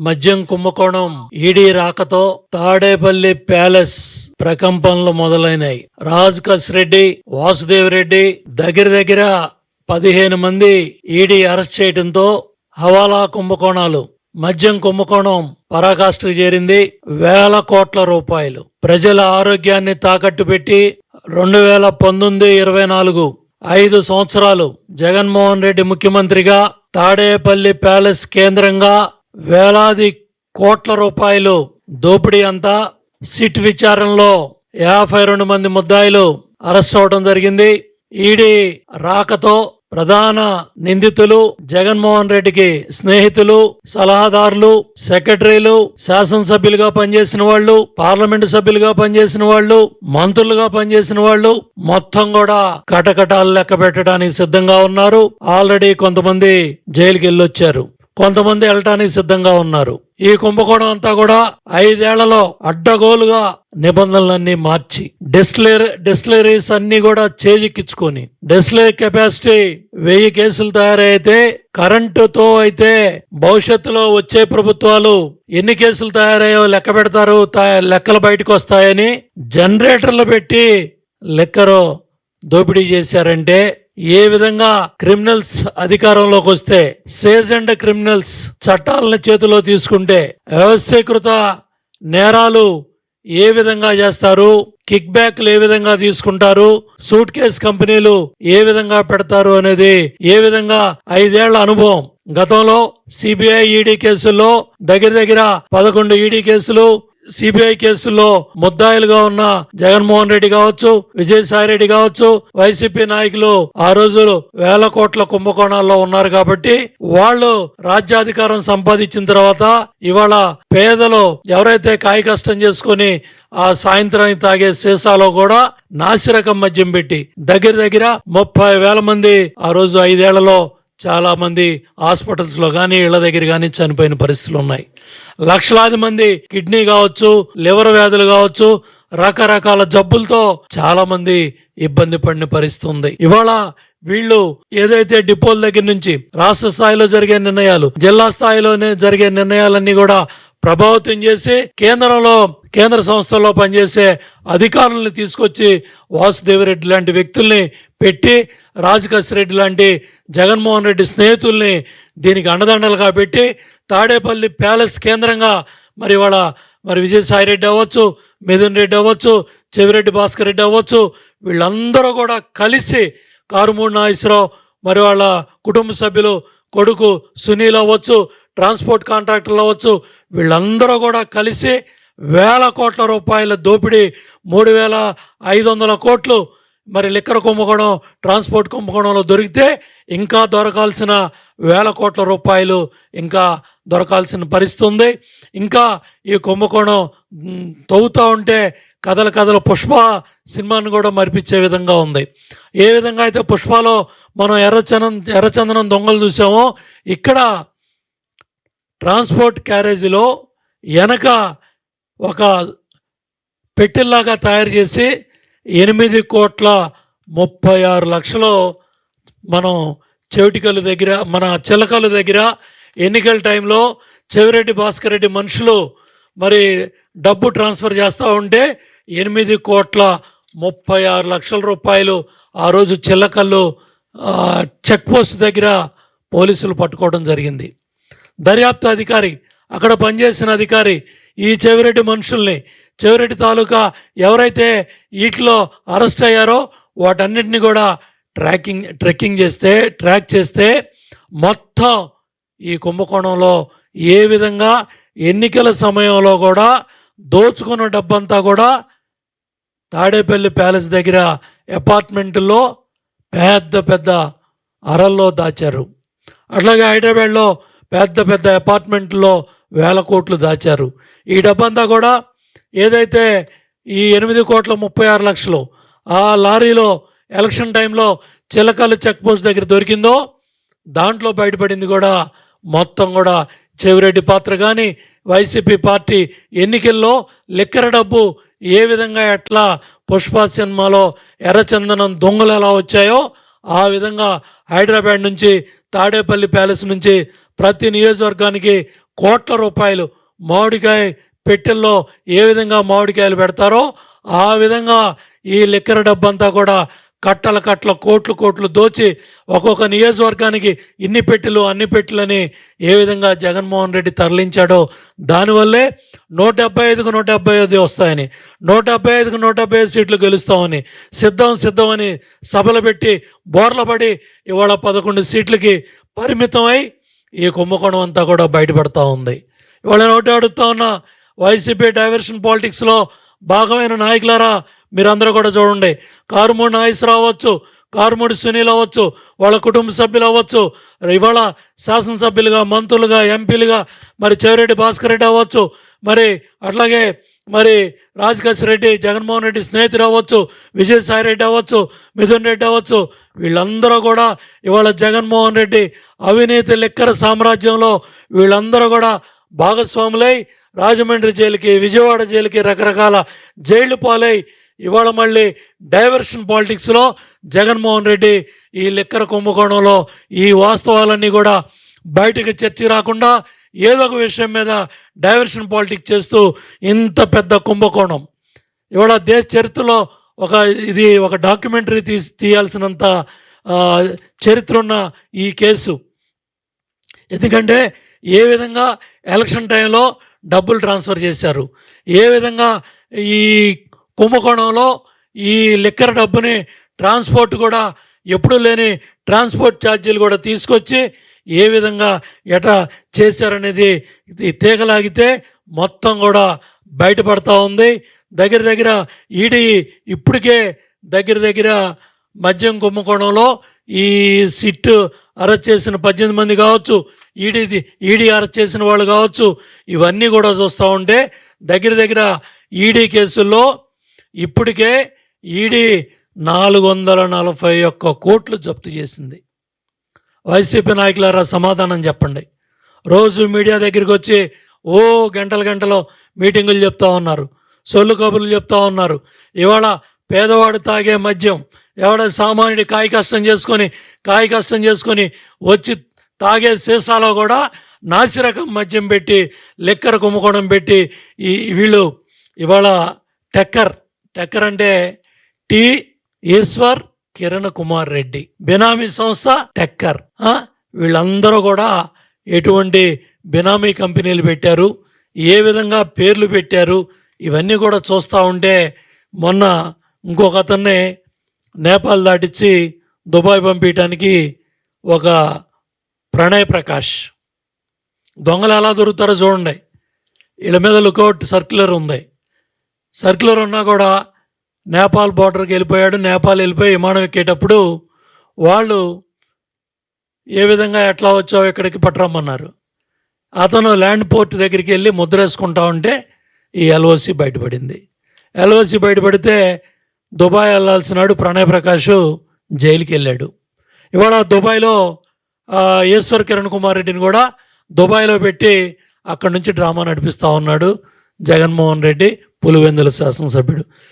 మద్యం కుంభకోణం ఈడీ రాకతో తాడేపల్లి ప్యాలెస్ ప్రకంపనలు మొదలైనాయి. రాజ్ కస్ రెడ్డి, వాసుదేవ్ రెడ్డి దగ్గర 15 మంది ఈడీ అరెస్ట్ చేయడంతో హవాలా కుంభకోణాలు, మద్యం కుంభకోణం పరాకాష్ఠకు చేరింది. వేల కోట్ల రూపాయలు ప్రజల ఆరోగ్యాన్ని తాకట్టు పెట్టి 2019-24 5 సంవత్సరాలు జగన్మోహన్ రెడ్డి ముఖ్యమంత్రిగా తాడేపల్లి ప్యాలెస్ కేంద్రంగా వేలాది కోట్ల రూపాయలు దోపిడీ అంతా. సిట్ విచారణలో 52 మంది ముద్దాయిలు అరెస్ట్ అవడం జరిగింది. ఈడీ రాకతో ప్రధాన నిందితులు జగన్మోహన్ రెడ్డికి స్నేహితులు, సలహాదారులు, సెక్రటరీలు, శాసనసభ్యులుగా పనిచేసిన వాళ్ళు, పార్లమెంటు సభ్యులుగా పనిచేసిన వాళ్ళు, మంత్రులుగా పనిచేసిన వాళ్ళు మొత్తం కూడా కటకటాలు లెక్క పెట్టడానికి సిద్ధంగా ఉన్నారు. ఆల్రెడీ కొంతమంది జైలుకి వెళ్ళొచ్చారు, కొంతమంది వెళ్ళటానికి సిద్ధంగా ఉన్నారు. ఈ కుంభకోణం అంతా కూడా 5 ఏళ్లలో అడ్డగోలుగా నిబంధనలన్నీ మార్చి డిస్టిలరీస్ అన్ని కూడా చేజిక్కించుకొని, డిస్టిలరీ కెపాసిటీ 1000 కేసులు తయారైతే కరెంటుతో అయితే భవిష్యత్తులో వచ్చే ప్రభుత్వాలు ఎన్ని కేసులు తయారయ్యో లెక్క పెడతారు, లెక్కలు బయటకు వస్తాయని జనరేటర్లు పెట్టి లెక్కరు దోపిడీ చేశారంటే ఏ విధంగా క్రిమినల్స్ అధికారంలోకి వస్తే, సేజెండ్ క్రిమినల్స్ చట్టాలను చేతిలో తీసుకుంటే వ్యవస్థీకృత నేరాలు ఏ విధంగా చేస్తారు, కిక్ బ్యాక్లు ఏ విధంగా తీసుకుంటారు, సూట్ కేస్ కంపెనీలు ఏ విధంగా పెడతారు అనేది ఏ విధంగా 5 ఏళ్ల అనుభవం. గతంలో సిబిఐ ఈడీ కేసుల్లో దగ్గర 11 ఈడీ కేసులు, సిబిఐ కేసుల్లో ముద్దాయిలుగా ఉన్న జగన్మోహన్ రెడ్డి కావచ్చు, విజయసాయి రెడ్డి కావచ్చు, వైసీపీ నాయకులు ఆ రోజు వేల కోట్ల కుంభకోణాల్లో ఉన్నారు. కాబట్టి వాళ్ళు రాజ్యాధికారం సంపాదించిన తర్వాత ఇవాళ పేదలు ఎవరైతే కాయ కష్టం చేసుకుని ఆ సాయంత్రానికి తాగే సీసాలో కూడా నాసిరకం మద్యం పెట్టి దగ్గర 30,000 మంది ఆ రోజు 5 ఏళ్లలో చాలా మంది హాస్పిటల్స్ లో గానీ ఇళ్ల దగ్గర గానీ చనిపోయిన పరిస్థితులు ఉన్నాయి. లక్షలాది మంది కిడ్నీ కావచ్చు, లివర్ వ్యాధులు కావచ్చు, రకరకాల జబ్బులతో చాలా మంది ఇబ్బంది పడిన పరిస్థితి ఉంది. ఇవాళ వీళ్ళు ఏదైతే డిపోల దగ్గర నుంచి రాష్ట్ర స్థాయిలో జరిగే నిర్ణయాలు, జిల్లా స్థాయిలోనే జరిగే నిర్ణయాలన్నీ కూడా ప్రభావితం చేసి కేంద్ర సంస్థల్లో పనిచేసే అధికారులను తీసుకొచ్చి వాసుదేవ్ రెడ్డి లాంటి వ్యక్తుల్ని పెట్టి, రాజ్ కస్ రెడ్డి లాంటి జగన్మోహన్ రెడ్డి స్నేహితుల్ని దీనికి అండదండలుగా పెట్టి తాడేపల్లి ప్యాలెస్ కేంద్రంగా మరి విజయసాయి రెడ్డి అవ్వచ్చు, మిథున్ రెడ్డి అవ్వచ్చు, చెవిరెడ్డి భాస్కర్ రెడ్డి అవ్వచ్చు, వీళ్ళందరూ కూడా కలిసి కారుమూడి నాగేశ్వరరావు మరి వాళ్ళ కుటుంబ సభ్యులు కొడుకు సునీల్ అవ్వచ్చు, ట్రాన్స్పోర్ట్ కాంట్రాక్టర్లు అవ్వచ్చు, వీళ్ళందరూ కూడా కలిసి వేల కోట్ల రూపాయల దోపిడీ, 3,500 కోట్లు మరి లిక్కర్ కుంభకోణం, ట్రాన్స్పోర్ట్ కుంభకోణంలో దొరికితే ఇంకా దొరకాల్సిన వేల కోట్ల రూపాయలు ఇంకా దొరకాల్సిన పరిస్థితి ఉంది. ఇంకా ఈ కుంభకోణం తవ్వుతూ ఉంటే కథల పుష్ప సినిమాను కూడా మరిపించే విధంగా ఉంది. ఏ విధంగా అయితే పుష్పలో మనం ఎర్రచందనం దొంగలు చూసామో, ఇక్కడ ట్రాన్స్పోర్ట్ క్యారేజీలో వెనక ఒక పెట్టెల్లాగా తయారు చేసి 8,36,00,000 మనం చెవిటికల్లు దగ్గర, మన చిలకల దగ్గర ఎన్నికల టైంలో చెవిరెడ్డి భాస్కర్ రెడ్డి మనుషులు మరి డబ్బు ట్రాన్స్ఫర్ చేస్తూ ఉంటే 8,36,00,000 రూపాయలు ఆ రోజు చిల్లకల్లు చెక్ పోస్ట్ దగ్గర పోలీసులు పట్టుకోవడం జరిగింది. దర్యాప్తు అధికారి, అక్కడ పనిచేసిన అధికారి ఈ చెవిరెడ్డి మనుషుల్ని, చెవిరెడ్డి తాలూకా ఎవరైతే వీటిలో అరెస్ట్ అయ్యారో వాటన్నిటిని కూడా ట్రాక్ చేస్తే మొత్తం ఈ కుంభకోణంలో ఏ విధంగా ఎన్నికల సమయంలో కూడా దోచుకున్న డబ్బంతా కూడా తాడేపల్లి ప్యాలెస్ దగ్గర అపార్ట్మెంట్లో పెద్ద అరల్లో దాచారు. అట్లాగే హైదరాబాద్లో పెద్ద అపార్ట్మెంట్లో వేల కోట్లు దాచారు. ఈ డబ్బంతా కూడా ఏదైతే ఈ 8,36,00,000 ఆ లారీలో ఎలక్షన్ టైంలో చిలకలు చెక్ పోస్ట్ దగ్గర దొరికిందో దాంట్లో బయటపడింది కూడా మొత్తం కూడా చెవిరెడ్డి పాత్ర. కానీ వైసీపీ పార్టీ ఎన్నికల్లో లిక్కర్ డబ్బు ఏ విధంగా ఎట్లా పుష్ప సినిమాలో ఎర్రచందనం దొంగలు ఎలా వచ్చాయో ఆ విధంగా హైదరాబాద్ నుంచి తాడేపల్లి ప్యాలెస్ నుంచి ప్రతి నియోజకవర్గానికి కోట్ల రూపాయలు మామిడికాయ పెట్టెల్లో ఏ విధంగా మామిడికాయలు పెడతారో ఆ విధంగా ఈ లిక్కర్ డబ్బంతా కూడా కట్టల కట్టల కోట్లు కోట్లు దోచి ఒక్కొక్క నియోజకవర్గానికి ఇన్ని పెట్టెలు అన్ని పెట్టెలని ఏ విధంగా జగన్మోహన్ రెడ్డి తరలించాడో దానివల్లే 175కు 175 వస్తాయని, 175కు 175 సీట్లు గెలుస్తామని సిద్ధం అని సభలు పెట్టి బోర్ల పడి ఇవాళ 11 సీట్లకి పరిమితమై ఈ కుంభకోణం అంతా కూడా బయటపడతా ఉంది. ఇవాళ నేను ఒకటి అడుగుతా ఉన్నా, వైసీపీ డైవర్షన్ పాలిటిక్స్లో భాగమైన నాయకులారా, మీరందరూ కూడా చూడండి. కారుమూడి నాగేశ్వరరావు అవ్వచ్చు, కారుమూడి సునీల్ అవ్వచ్చు, వాళ్ళ కుటుంబ సభ్యులు అవ్వచ్చు, ఇవాళ శాసనసభ్యులుగా, మంత్రులుగా, ఎంపీలుగా మరి చెవిరెడ్డి భాస్కర్ రెడ్డి అవ్వచ్చు, మరి అట్లాగే మరి రాజకేశ్ రెడ్డి జగన్మోహన్ రెడ్డి స్నేహితుడు అవ్వచ్చు, విజయసాయి రెడ్డి అవ్వచ్చు, మిథున్ రెడ్డి అవ్వచ్చు, వీళ్ళందరూ కూడా ఇవాళ జగన్మోహన్ రెడ్డి అవినీతి లిక్కర్ సామ్రాజ్యంలో వీళ్ళందరూ కూడా భాగస్వాములై రాజమండ్రి జైలుకి, విజయవాడ జైలుకి, రకరకాల జైళ్లు పాలై ఇవాళ మళ్ళీ డైవర్షన్ పాలిటిక్స్లో జగన్మోహన్ రెడ్డి ఈ లిక్కర్ కుంభకోణంలో ఈ వాస్తవాలన్నీ కూడా బయటకు చర్చ రాకుండా ఏదో ఒక విషయం మీద డైవర్షన్ పాలిటిక్స్ చేస్తూ ఇంత పెద్ద కుంభకోణం ఇవాళ దేశ చరిత్రలో ఒక డాక్యుమెంటరీ తీయాల్సినంత చరిత్ర ఉన్న ఈ కేసు. ఎందుకంటే ఏ విధంగా ఎలక్షన్ టైంలో డబ్బులు ట్రాన్స్ఫర్ చేశారు, ఏ విధంగా ఈ కుంభకోణంలో ఈ లిక్కర్ డబ్బుని ట్రాన్స్పోర్ట్ కూడా ఎప్పుడు లేని ట్రాన్స్పోర్ట్ ఛార్జీలు కూడా తీసుకొచ్చి ఏ విధంగా ఎటా చేశారనేది తీగలాగితే మొత్తం కూడా బయటపడతా ఉంది. దగ్గర ఈడీ ఇప్పటికే దగ్గర మద్యం కుంభకోణంలో ఈ సిట్ అరెస్ట్ చేసిన 18 మంది కావచ్చు, ఈడీ అరెస్ట్ చేసిన వాళ్ళు కావచ్చు, ఇవన్నీ కూడా చూస్తూ ఉంటే దగ్గర ఈడీ కేసుల్లో ఇప్పటికే ఈడీ 441 కోట్లు జప్తు చేసింది. వైసీపీ నాయకులారా సమాధానం చెప్పండి. రోజు మీడియా దగ్గరికి వచ్చి గంటలు మీటింగులు చెప్తా ఉన్నారు, సొల్లు కబుర్లు చెప్తా ఉన్నారు. ఇవాళ పేదవాడు తాగే మద్యం, ఎవడ సామాన్యుడి కాయ కష్టం చేసుకొని వచ్చి తాగే సీసాలో కూడా నాసిరకం మద్యం పెట్టి లిక్కర్ కుంభకోణం పెట్టి వీళ్ళు ఇవాళ టెక్కర్ అంటే టి ఈశ్వర్ కిరణ్ కుమార్ రెడ్డి బినామీ సంస్థ టెక్కర్. వీళ్ళందరూ కూడా ఎటువంటి బినామీ కంపెనీలు పెట్టారు, ఏ విధంగా పేర్లు పెట్టారు, ఇవన్నీ కూడా చూస్తూ ఉంటే మొన్న ఇంకొక అతన్ని నేపాల్ దాటించి దుబాయ్ పంపించడానికి ఒక ప్రణయ్ ప్రకాష్ దొంగలు ఎలా దొరుకుతారో చూడండి. వీళ్ళ మీద లుకౌట్ సర్క్యులర్ ఉంది. సర్క్యులర్ ఉన్నా కూడా నేపాల్ బార్డర్కి వెళ్ళిపోయాడు. నేపాల్ వెళ్ళిపోయి విమానం ఎక్కేటప్పుడు వాళ్ళు ఏ విధంగా ఎట్లా వచ్చావు ఇక్కడికి పట్టరమ్మన్నారు. అతను ల్యాండ్ పోర్ట్ దగ్గరికి వెళ్ళి ముద్ర వేసుకుంటా ఉంటే ఈ ఎల్ఓసి బయటపడింది. ఎల్ఓసి బయటపడితే దుబాయ్ వెళ్ళాల్సినాడు ప్రణయ్ ప్రకాష్ జైలుకి వెళ్ళాడు. ఇవాళ దుబాయ్లో ఈశ్వర్ కిరణ్ కుమార్ రెడ్డిని కూడా దుబాయ్లో పెట్టి అక్కడి నుంచి డ్రామా నడిపిస్తూ ఉన్నాడు జగన్మోహన్ రెడ్డి, పులివెందుల శాసనసభ్యుడు.